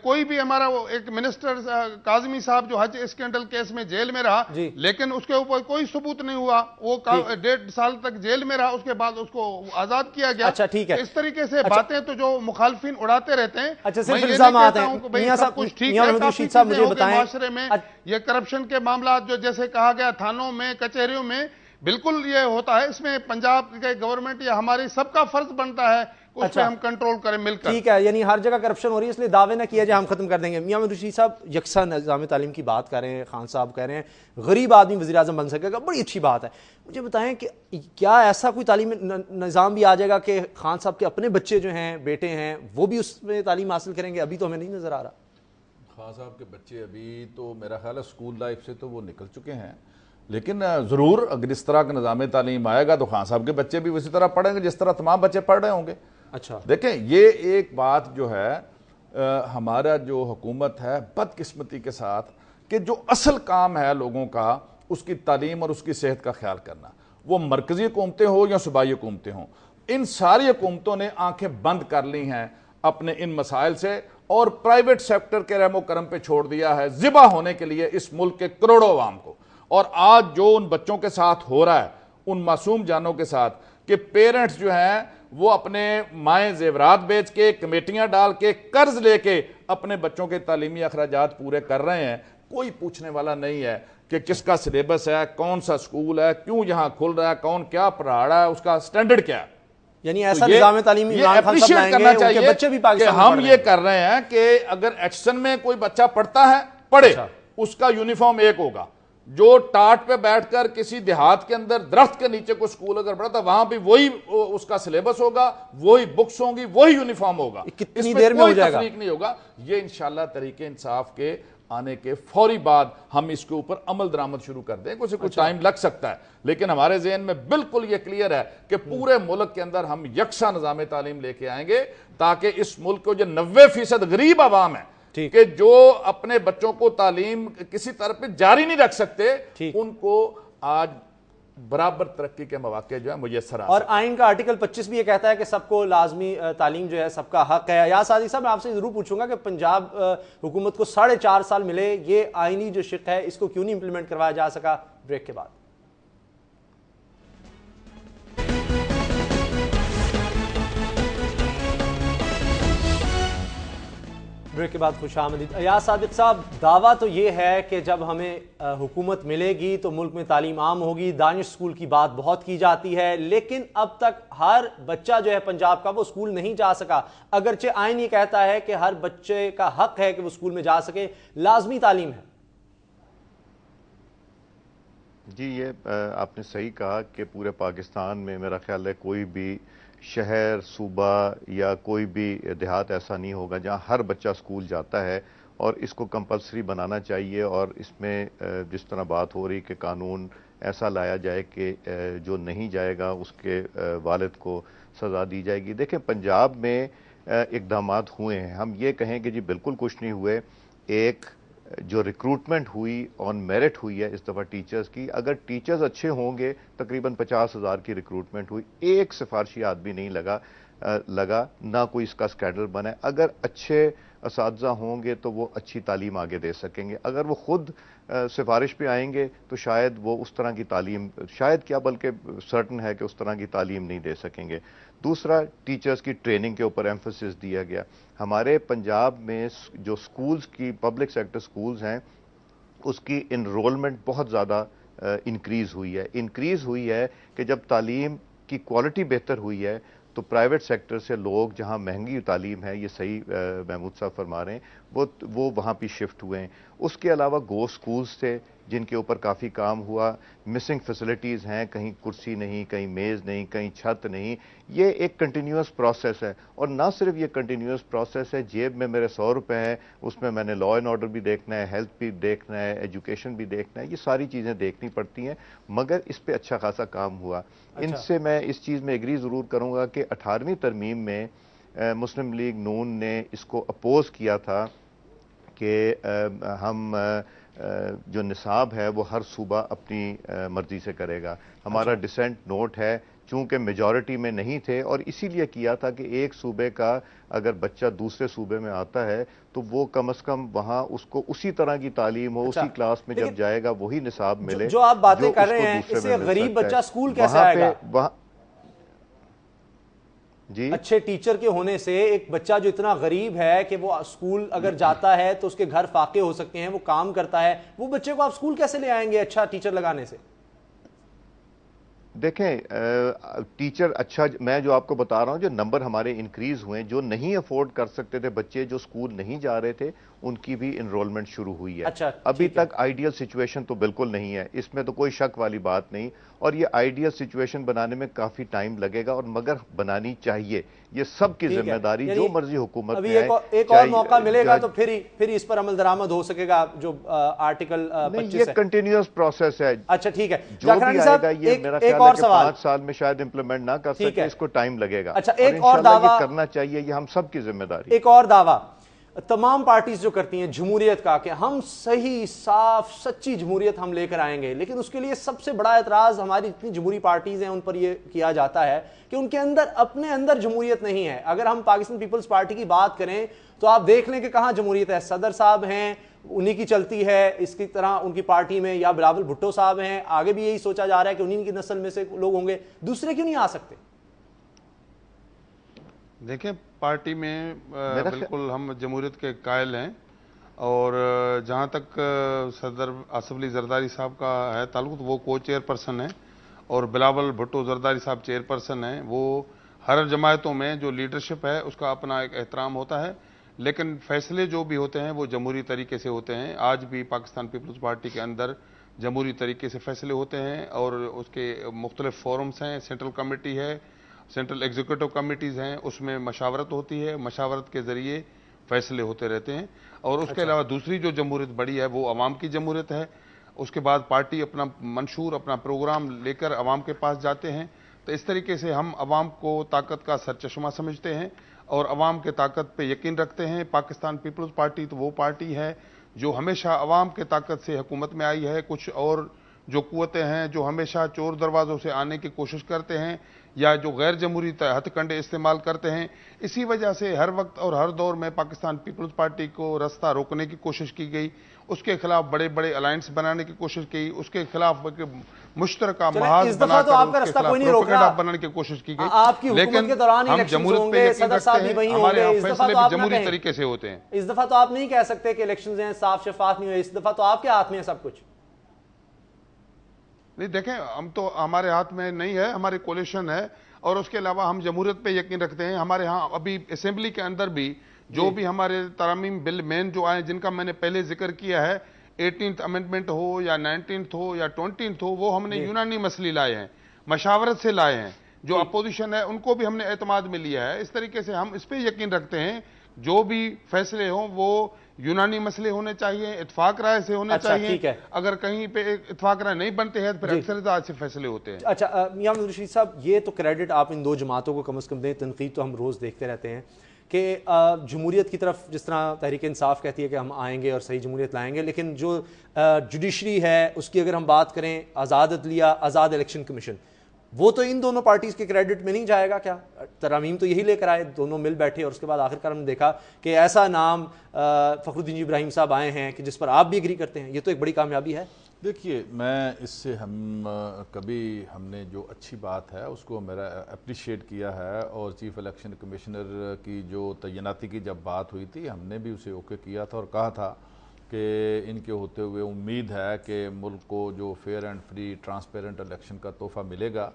کوئی بھی ہمارا وہ ایک منسٹر کاظمی صاحب جو حج اسکینڈل کیس میں جیل میں رہا, لیکن اس کے اوپر کوئی ثبوت نہیں ہوا, وہ 1.5 سال تک جیل میں رہا, اس کے بعد اس کو آزاد کیا گیا. اچھا ٹھیک ہے. اس طریقے سے باتیں تو جو مخالفین اڑاتے رہتے ہیں. اچھا صرف الزامات ہیں. میاں صاحب کچھ ٹھیک ہے, کافی چیزیں ہو گئی معاشرے میں. یہ کرپشن کے معاملات جو جیسے کہا گیا تھانوں میں کچہریوں میں بالکل یہ ہوتا ہے, اس میں پنجاب کے گورنمنٹ یا ہماری سب کا فرض بنتا ہے اس پہ ہم کنٹرول کریں مل کر. ٹھیک ہے, یعنی ہر جگہ کرپشن ہو رہی ہے, اس لیے دعوے نہ کیا جائے, ہم ختم کر دیں گے. میاں رشید صاحب یکساں نظام تعلیم کی بات کر رہے ہیں, خان صاحب کہہ رہے ہیں غریب آدمی وزیر اعظم بن سکے گا, بڑی اچھی بات ہے. مجھے بتائیں کہ کیا ایسا کوئی تعلیمی نظام بھی آ جائے گا کہ خان صاحب کے اپنے بچے جو ہیں, بیٹے ہیں, وہ بھی اس میں تعلیم حاصل کریں گے؟ ابھی تو ہمیں نہیں نظر آ رہا. خان صاحب کے بچے ابھی تو میرا خیال ہے اسکول لائف سے تو وہ نکل چکے ہیں, لیکن ضرور اگر اس طرح کا نظام تعلیم آئے گا تو خان صاحب کے بچے بھی اسی طرح پڑھیں گے جس طرح تمام بچے پڑھ رہے ہوں گے. اچھا دیکھیں یہ ایک بات جو ہے ہمارا جو حکومت ہے بدقسمتی کے ساتھ کہ جو اصل کام ہے لوگوں کا اس کی تعلیم اور اس کی صحت کا خیال کرنا, وہ مرکزی حکومتیں ہوں یا صوبائی حکومتیں ہوں, ان ساری حکومتوں نے آنکھیں بند کر لی ہیں اپنے ان مسائل سے اور پرائیویٹ سیکٹر کے رحم و کرم پہ چھوڑ دیا ہے ذبح ہونے کے لیے اس ملک کے کروڑوں عوام کو. اور آج جو ان بچوں کے ساتھ ہو رہا ہے, ان معصوم جانوں کے ساتھ, کہ پیرنٹس جو ہیں وہ اپنے مائیں زیورات بیچ کے, کمیٹیاں ڈال کے, قرض لے کے اپنے بچوں کے تعلیمی اخراجات پورے کر رہے ہیں. کوئی پوچھنے والا نہیں ہے کہ کس کا سلیبس ہے, کون سا سکول ہے, کیوں یہاں کھل رہا ہے, کون کیا پڑھا رہا ہے, اس کا سٹینڈرڈ کیا ہے. یعنی ایسا نظام تعلیمی یہ اپریشیٹ کرنا چاہیے کہ ہم یہ کر رہے ہیں کہ اگر ایچسن میں کوئی بچہ پڑھتا ہے پڑھے, اس کا یونیفارم ایک ہوگا. جو ٹاٹ پہ بیٹھ کر کسی دیہات کے اندر درخت کے نیچے کوئی سکول اگر پڑھا تھا وہاں بھی وہی اس کا سلیبس ہوگا, وہی بکس ہوں گی, وہی یونیفارم ہوگا. کتنی دیر میں ہو جائے گا؟ تفریق نہیں ہوگا. یہ انشاءاللہ طریقے انصاف کے آنے کے فوری بعد ہم اس کے اوپر عمل درآمد شروع کر دیں. کچھ ٹائم لگ سکتا ہے, لیکن ہمارے ذہن میں بالکل یہ کلیئر ہے کہ پورے ملک کے اندر ہم یکساں نظام تعلیم لے کے آئیں گے تاکہ اس ملک کو جو 90% غریب عوام ہے کہ جو اپنے بچوں کو تعلیم کسی طرح پہ جاری نہیں رکھ سکتے, ان کو آج برابر ترقی کے مواقع جو ہے میسر. اور آئین کا آرٹیکل 25 بھی یہ کہتا ہے کہ سب کو لازمی تعلیم جو ہے سب کا حق ہے. یا سعدی صاحب میں آپ سے ضرور پوچھوں گا کہ پنجاب حکومت کو 4.5 سال ملے, یہ آئینی جو شق ہے اس کو کیوں نہیں امپلیمنٹ کروایا جا سکا؟ بریک کے بعد. بریک کے بعد خوش آمدید. ایاز صادق صاحب, دعویٰ تو یہ ہے کہ جب ہمیں حکومت ملے گی تو ملک میں تعلیم عام ہوگی. دانش اسکول کی بات بہت کی جاتی ہے, لیکن اب تک ہر بچہ جو ہے پنجاب کا وہ اسکول نہیں جا سکا, اگرچہ آئین یہ کہتا ہے کہ ہر بچے کا حق ہے کہ وہ اسکول میں جا سکے, لازمی تعلیم ہے. جی یہ آپ نے صحیح کہا کہ پورے پاکستان میں میرا خیال ہے کوئی بھی شہر, صوبہ یا کوئی بھی دیہات ایسا نہیں ہوگا جہاں ہر بچہ اسکول جاتا ہے, اور اس کو کمپلسری بنانا چاہیے. اور اس میں جس طرح بات ہو رہی کہ قانون ایسا لایا جائے کہ جو نہیں جائے گا اس کے والد کو سزا دی جائے گی. دیکھیں پنجاب میں اقدامات ہوئے ہیں, ہم یہ کہیں کہ جی بالکل کچھ نہیں ہوئے. ایک جو ریکروٹمنٹ ہوئی آن میرٹ ہوئی ہے اس دفعہ ٹیچرز کی, اگر ٹیچرز اچھے ہوں گے تقریباً 50,000 کی ریکروٹمنٹ ہوئی, ایک سفارشی آدمی نہیں لگا, نہ کوئی اس کا اسکینڈل بنا ہے. اگر اچھے اساتذہ ہوں گے تو وہ اچھی تعلیم آگے دے سکیں گے. اگر وہ خود سفارش پہ آئیں گے تو شاید وہ اس طرح کی تعلیم, شاید کیا بلکہ سرٹن ہے کہ اس طرح کی تعلیم نہیں دے سکیں گے. دوسرا, ٹیچرز کی ٹریننگ کے اوپر ایمفسس دیا گیا. ہمارے پنجاب میں جو سکولز کی پبلک سیکٹر سکولز ہیں اس کی انرولمنٹ بہت زیادہ انکریز ہوئی ہے کہ جب تعلیم کی کوالٹی بہتر ہوئی ہے تو پرائیویٹ سیکٹر سے لوگ جہاں مہنگی تعلیم ہے، یہ صحیح محمود صاحب فرما رہے ہیں، وہ وہاں پہ شفٹ ہوئے ہیں۔ اس کے علاوہ سکولز تھے جن کے اوپر کافی کام ہوا، مسنگ فیسلٹیز ہیں، کہیں کرسی نہیں، کہیں میز نہیں، کہیں چھت نہیں، یہ ایک کنٹینیوس پروسیس ہے۔ اور نہ صرف یہ کنٹینیوس پروسیس ہے، جیب میں میرے 100 روپے ہیں، اس میں نے لا اینڈ آرڈر بھی دیکھنا ہے، ہیلتھ بھی دیکھنا ہے، ایجوکیشن بھی دیکھنا ہے، یہ ساری چیزیں دیکھنی پڑتی ہیں، مگر اس پہ اچھا خاصا کام ہوا۔ ان سے میں اس چیز میں ایگری ضرور کروں گا کہ 18ویں ترمیم میں مسلم لیگ نون نے اس کو اپوز کیا تھا کہ ہم جو نصاب ہے وہ ہر صوبہ اپنی مرضی سے کرے گا۔ ہمارا ڈسینٹ نوٹ ہے، چونکہ میجورٹی میں نہیں تھے، اور اسی لیے کیا تھا کہ ایک صوبے کا اگر بچہ دوسرے صوبے میں آتا ہے تو وہ کم از کم وہاں اس کو اسی طرح کی تعلیم ہو، اسی کلاس میں جب جائے گا وہی نصاب ملے جو آپ باتیں کر رہے ہیں، اسے غریب بچہ اسکول کیسے آئے گا؟ جی اچھے ٹیچر کے ہونے سے ایک بچہ جو اتنا غریب ہے کہ وہ اسکول اگر جاتا ہے تو اس کے گھر فاقے ہو سکتے ہیں، وہ کام کرتا ہے، وہ بچے کو آپ اسکول کیسے لے آئیں گے اچھا ٹیچر لگانے سے؟ دیکھیں ٹیچر اچھا، میں جو آپ کو بتا رہا ہوں جو نمبر ہمارے انکریز ہوئے، جو نہیں افورڈ کر سکتے تھے بچے، جو اسکول نہیں جا رہے تھے، ان کی بھی انرولمنٹ شروع ہوئی ہے۔ ابھی تک آئیڈیل سچویشن تو بالکل نہیں ہے، اس میں تو کوئی شک والی بات نہیں، اور یہ آئیڈیل سچویشن بنانے میں کافی ٹائم لگے گا، اور مگر بنانی چاہیے، یہ سب کی ذمہ داری جو مرضی حکومت میں ہے۔ ایک اور موقع ملے گا تو پھر اس پر عمل درآمد ہو سکے گا جو آرٹیکل 25 ہے؟ یہ کنٹینیوس پروسیس ہے۔ اچھا ٹھیک ہے، جو بھی آئے گا یہ میرا خیال ہے کہ 5 سال میں شاید امپلیمنٹ نہ کر سکے، اس کو ٹائم لگے گا، اچھا اور انشاءاللہ یہ کرنا چاہیے، یہ ہم سب کی ذمہ داری۔ ایک اور دعویٰ تمام پارٹیز جو کرتی ہیں جمہوریت کا کہ ہم صحیح صاف سچی جمہوریت ہم لے کر آئیں گے، لیکن اس کے لیے سب سے بڑا اعتراض ہماری اتنی جمہوری پارٹیز ہیں ان پر یہ کیا جاتا ہے کہ ان کے اندر اپنے اندر جمہوریت نہیں ہے۔ اگر ہم پاکستان پیپلز پارٹی کی بات کریں تو آپ دیکھ لیں کہ کہاں جمہوریت ہے، صدر صاحب ہیں انہی کی چلتی ہے، اس کی طرح ان کی پارٹی میں یا بلاول بھٹو صاحب ہیں، آگے بھی یہی سوچا جا رہا ہے کہ انہی کی نسل میں سے لوگ ہوں گے، دوسرے کیوں نہیں آ سکتے؟ دیکھیں پارٹی میں بالکل ہم جمہوریت کے قائل ہیں، اور جہاں تک صدر آصف علی زرداری صاحب کا ہے تعلق، وہ کو چیئر پرسن ہیں، اور بلاول بھٹو زرداری صاحب چیئر پرسن ہیں۔ وہ ہر جماعتوں میں جو لیڈرشپ ہے اس کا اپنا ایک احترام ہوتا ہے، لیکن فیصلے جو بھی ہوتے ہیں وہ جمہوری طریقے سے ہوتے ہیں۔ آج بھی پاکستان پیپلز پارٹی کے اندر جمہوری طریقے سے فیصلے ہوتے ہیں، اور اس کے مختلف فورمز ہیں، سینٹرل کمیٹی ہے، سینٹرل ایگزیکٹو کمیٹیز ہیں، اس میں مشاورت ہوتی ہے، مشاورت کے ذریعے فیصلے ہوتے رہتے ہیں۔ اور اس کے علاوہ دوسری جو جمہوریت بڑی ہے وہ عوام کی جمہوریت ہے۔ اس کے بعد پارٹی اپنا منشور، اپنا پروگرام لے کر عوام کے پاس جاتے ہیں، تو اس طریقے سے ہم عوام کو طاقت کا سرچشمہ سمجھتے ہیں اور عوام کے طاقت پہ یقین رکھتے ہیں۔ پاکستان پیپلز پارٹی تو وہ پارٹی ہے جو ہمیشہ عوام کے طاقت سے حکومت میں آئی ہے۔ کچھ اور جو قوتیں ہیں جو ہمیشہ چور دروازوں سے آنے کی کوشش کرتے ہیں یا جو غیر جمہوری ہتھ کنڈے استعمال کرتے ہیں، اسی وجہ سے ہر وقت اور ہر دور میں پاکستان پیپلز پارٹی کو رستہ روکنے کی کوشش کی گئی، اس کے خلاف بڑے بڑے الائنس بنانے کی کوشش کی، اس کے خلاف مشترکہ محاذ بنا کر اس کے خلاف پروپیگنڈا بنانے کی کوشش کی گئی، لیکن ہم جمہوریت پہ یقین رکھتے ہیں، ہمارے یہاں فیصلے بھی جمہوری طریقے سے ہوتے ہیں۔ اس دفعہ تو آپ نہیں کہہ سکتے کہ الیکشنز ہیں صاف شفاف نہیں ہوئے، اس دفعہ تو آپ کے ہاتھ میں ہے سب کچھ۔ نہیں دیکھیں، ہم تو ہمارے ہاتھ میں نہیں ہے، ہماری کولیشن ہے، اور اس کے علاوہ ہم جمہوریت پہ یقین رکھتے ہیں۔ ہمارے ہاں ابھی اسمبلی کے اندر بھی جو بھی ہمارے ترامیم بل مین جو آئے، جن کا میں نے پہلے ذکر کیا ہے، 18th امینڈمنٹ ہو یا 19th ہو یا 20th ہو، وہ ہم نے یونانیمسلی لائے ہیں، مشاورت سے لائے ہیں۔ جو اپوزیشن ہے ان کو بھی ہم نے اعتماد میں لیا ہے۔ اس طریقے سے ہم اس پہ یقین رکھتے ہیں جو بھی فیصلے ہوں وہ یونانی مسئلے ہونے چاہیے، اتفاق رائے سے ہونے چاہیے۔ اگر کہیں پہ اتفاق رائے نہیں بنتے ہیں تو پھر اکثر سے فیصلے ہوتے ہیں۔ اچھا میاں محمود رشید صاحب، یہ تو کریڈٹ آپ ان دو جماعتوں کو کم از کم دیں، تنقید تو ہم روز دیکھتے رہتے ہیں کہ جمہوریت کی طرف جس طرح تحریک انصاف کہتی ہے کہ ہم آئیں گے اور صحیح جمہوریت لائیں گے، لیکن جو جوڈیشری ہے اس کی اگر ہم بات کریں، آزاد عدلیہ، آزاد الیکشن کمیشن، وہ تو ان دونوں پارٹیز کے کریڈٹ میں نہیں جائے گا کیا؟ ترامیم تو یہی لے کر آئے، دونوں مل بیٹھے، اور اس کے بعد آخرکار ہم نے دیکھا کہ ایسا نام فخر الدین ابراہیم صاحب آئے ہیں کہ جس پر آپ بھی ایگری کرتے ہیں، یہ تو ایک بڑی کامیابی ہے۔ دیکھیے، میں اس سے ہم نے جو اچھی بات ہے اس کو میرا اپریشیٹ کیا ہے، اور چیف الیکشن کمیشنر کی جو تعیناتی کی جب بات ہوئی تھی ہم نے بھی اسے اوکے کیا تھا اور کہا تھا کہ ان کے ہوتے ہوئے امید ہے کہ ملک کو جو fair and free transparent election کا تحفہ ملے گا.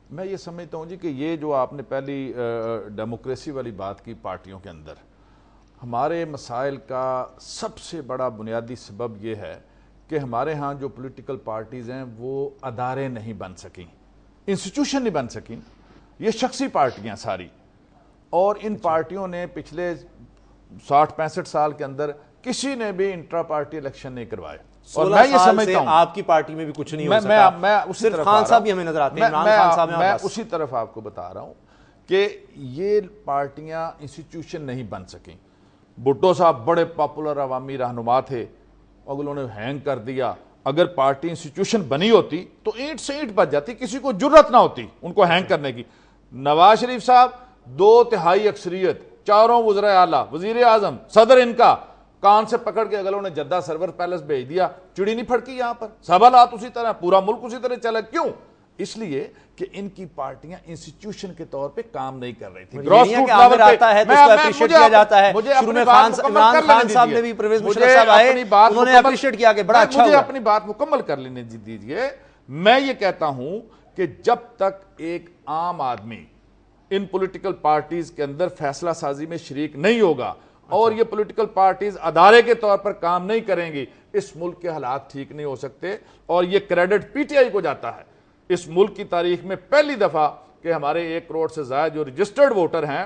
میں یہ سمجھتا ہوں جی کہ یہ جو آپ نے پہلی ڈیموکریسی والی بات کی پارٹیوں کے اندر، ہمارے مسائل کا سب سے بڑا بنیادی سبب یہ ہے کہ ہمارے ہاں جو پولیٹیکل پارٹیز ہیں وہ ادارے نہیں بن سکیں، انسٹیٹیوشن نہیں بن سکیں. یہ شخصی پارٹیاں ساری، اور ان پارٹیوں نے پچھلے 60-65 سال کے اندر کسی نے بھی انٹرا پارٹی الیکشن نہیں کروائے. اور میں یہ سمجھتا ہوں آپ کی پارٹی میں بھی کچھ نہیں ہو سکا. میں اسی طرف خان صاحب بھی ہمیں نظر آتے ہیں، عمران خان صاحب میں اسی طرف آپ کو بتا رہا ہوں کہ یہ پارٹیاں انسٹیٹیوشن نہیں بن سکیں. بھٹو صاحب بڑے پاپولر عوامی رہنما تھے، اگلوں نے ہینگ کر دیا. اگر پارٹی انسٹیٹیوشن بنی ہوتی تو اینٹ سے اینٹ بچ جاتی، کسی کو جرت نہ ہوتی ان کو ہینگ کرنے کی. نواز شریف صاحب 2/3 اکثریت، چاروں وزراء اعلیٰ، وزیر اعظم، صدر، ان کا کان سے پکڑ کے اگلوں نے جدہ سرور پیلس بھیج دیا. چڑی نہیں پھڑکی یہاں پر، سب حالات اسی طرح، پورا ملک اسی طرح چلا. کیوں؟ اس لیے کہ ان کی پارٹیاں انسٹیٹیوشن کے طور پہ کام نہیں کر رہی تھی. گراس روٹ لیول پہ اپریشیٹ کیا جاتا ہے. شروع میں عمران خان صاحب نے بھی، پرویز مشرف صاحب آئے، انہوں نے اپریشیٹ کیا کہ بڑا اچھا ہوا. مجھے اپنی بات مکمل کر لینے دیجئے. میں یہ کہتا ہوں کہ جب تک ایک عام آدمی ان پولیٹیکل پارٹیز کے اندر فیصلہ سازی میں شریک نہیں ہوگا اور یہ پولیٹیکل پارٹیز ادارے کے طور پر کام نہیں کریں گی، اس ملک کے حالات ٹھیک نہیں ہو سکتے. اور یہ کریڈٹ پی ٹی آئی کو جاتا ہے. اس ملک کی تاریخ میں پہلی دفعہ کہ ہمارے 1 کروڑ سے زائد جو رجسٹرڈ ووٹر ہیں،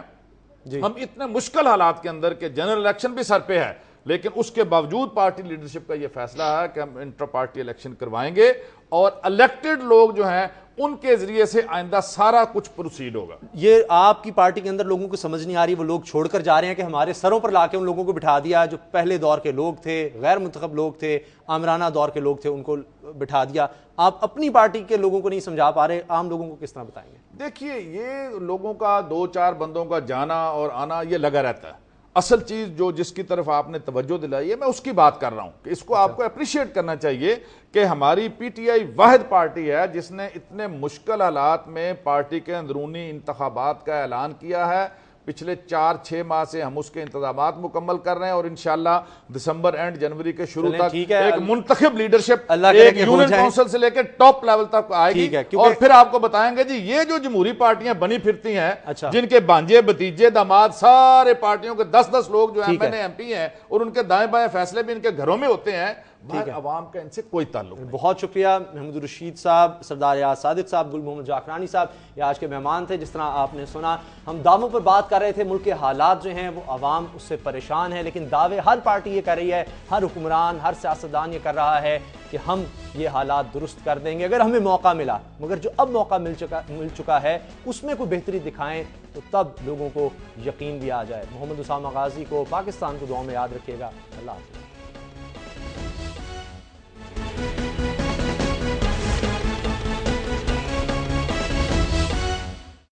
ہم اتنے مشکل حالات کے اندر کہ جنرل الیکشن بھی سر پہ ہے، لیکن اس کے باوجود پارٹی لیڈرشپ کا یہ فیصلہ ہے کہ ہم انٹر پارٹی الیکشن کروائیں گے اور الیکٹڈ لوگ جو ہیں ان کے ذریعے سے آئندہ سارا کچھ پروسیڈ ہوگا. یہ آپ کی پارٹی کے اندر لوگوں کو سمجھ نہیں آ رہی، وہ لوگ چھوڑ کر جا رہے ہیں کہ ہمارے سروں پر لا کے ان لوگوں کو بٹھا دیا جو پہلے دور کے لوگ تھے، غیر منتخب لوگ تھے، آمرانہ دور کے لوگ تھے، ان کو بٹھا دیا. آپ اپنی پارٹی کے لوگوں کو نہیں سمجھا پا رہے، عام لوگوں کو کس طرح بتائیں گے؟ دیکھیے، یہ لوگوں کا 2-4 بندوں کا جانا اور آنا یہ لگا رہتا ہے. اصل چیز جو جس کی طرف آپ نے توجہ دلائی ہے، میں اس کی بات کر رہا ہوں کہ اس کو آپ کو اپریشیٹ کرنا چاہیے کہ ہماری پی ٹی آئی واحد پارٹی ہے جس نے اتنے مشکل حالات میں پارٹی کے اندرونی انتخابات کا اعلان کیا ہے. پچھلے 4-6 ماہ سے ہم اس کے انتظامات مکمل کر رہے ہیں اور انشاءاللہ دسمبر اینڈ جنوری کے شروع تک ایک منتخب لیڈرشپ ایک یونین کونسل سے لے کے ٹاپ لیول تک آئے گی. اور پھر آپ کو بتائیں گے جی یہ جو جمہوری پارٹیاں بنی پھرتی ہیں، جن کے بانجے، بھتیجے، داماد، سارے پارٹیوں کے 10-10 لوگ جو ہیں ایم پی ہیں اور ان کے دائیں بائیں فیصلے بھی ان کے گھروں میں ہوتے ہیں، عوام کا ان سے کوئی تعلق نہیں. بہت شکریہ محمد الرشید صاحب، سردار ریاض صادق صاحب، گل محمد جعفرانی صاحب، یہ آج کے مہمان تھے. جس طرح آپ نے سنا، ہم دعووں پر بات کر رہے تھے. ملک کے حالات جو ہیں وہ عوام اس سے پریشان ہے، لیکن دعوے ہر پارٹی یہ کر رہی ہے، ہر حکمران، ہر سیاستدان یہ کر رہا ہے کہ ہم یہ حالات درست کر دیں گے اگر ہمیں موقع ملا. مگر جو اب موقع مل چکا ہے اس میں کوئی بہتری دکھائیں تو تب لوگوں کو یقین بھی آ جائے. محمد اسامہ غازی کو، پاکستان کو دعاؤں میں یاد رکھیے گا. اللہ حافظ.